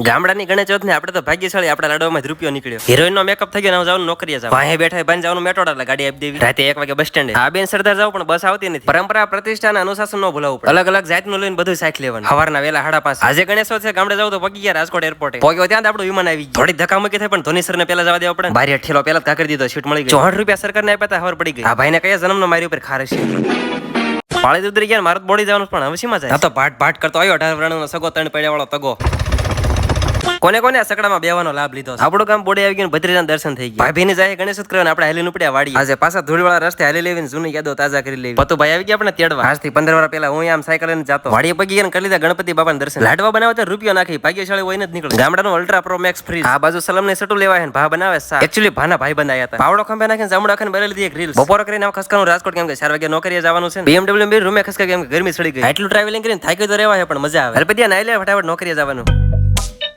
ગામડાની ગણેશોત ને આપણે તો ભાગ્યશાળી આપણા લાડવામાં જ રૂપિયો નીકળ્યો. હિરોઈન નો મેકઅપ થઈ ગયો, જવાનું નોકરીએ જાવ. વાહે બેઠા બાન જવાનું મેટોડા એટલે ગાડી આપી દેવી. રાતે 1 વાગે બસ સ્ટેન્ડે આ બેન સરદાર જાવ પણ બસ આવતી નથી. પરંપરા પ્રતિષ્ઠા અને અનુશાસન નો ભૂલાવું પડે. અલગ અલગ જાતનું લઈને બધું સાઈક લેવાનું. સવારના વેલા 5:30 આજે ગણેશોત છે. ગામડે જાવ તો પગી ગયા રાજકોટ એરપોર્ટે. પોગ્યો ત્યાં આપણું વિમાન આવી ગયું. થોડી ધક્કા મૂકી થાય પણ ધોની સરને પહેલા જવા દેવા પડે. બારી ઠેલો પહેલા જ કાકરી દીધો, સીટ મળી ગઈ. 64 રૂપિયા સરકારને આપ્યા હતા, ખબર પડી ગઈ. આ ભાઈને કયા જન્મનો મારી ઉપર ખારે છે. પાળી ઉતરી ગયા, મારું બોડી જવાનું પણ હવે સીમાં જાય. આ તો ભાટ કરતો આવ્યો. 18 વર્ષનો સગો 3 પડ્યા વાળો તગો. કોને આ સકડામાં બેવાનો લાભ લીધો. આપણું કામ બોડી આવી ગયું, ભત્રીજાના દર્શન થઈ ગયા. ભાભીને જાય ગણેશ કરવાને આપણે હાલી ઉપડ્યા વાડી. આજે પાછા ધૂળવાળા રસ્તે હાલી લેવીને જૂની યાદો તાજા કરી લેવી. પતુભાઈ આવી ગયા આપણે તેડવા. આજથી 15 વર્ષ પહેલા હું આમ સાયકલ લઈને જાતો. વાડીએ પગી ગયા કરી લીધા ગણપતિ બાપાના દર્શન. લાડવા બનાવે તો રૂપિયો નાખી ભાગ્યશાળી હોય જ નીકળે. ગામડાનું અલ્ટ્રા પ્રો મેક્સ ફ્રીજ. આ બાજુ સલમ ને સટુ લેવાય ને ભા બનાવે સા. એકચ્યુઅલી ભાના ભાઈ બનાયા હતા. પાવડો ખંભે નાખીને જામડા ખાને બરેલી દી એક રીલ. બપોર કરીને ખસકાનું રાજકોટ કેમ કે 4 વાગે નોકરીએ જવાનું છે. BMW રૂમે ખસકા કેમ કે ગરમી સડી ગઈ. આટલું ટ્રાવેલિંગ કરીને થાકી તો રહેવાય પણ મજા આવે. હલપતિયા નાઈ લે ફટાફટ નોકરીએ જવાનું.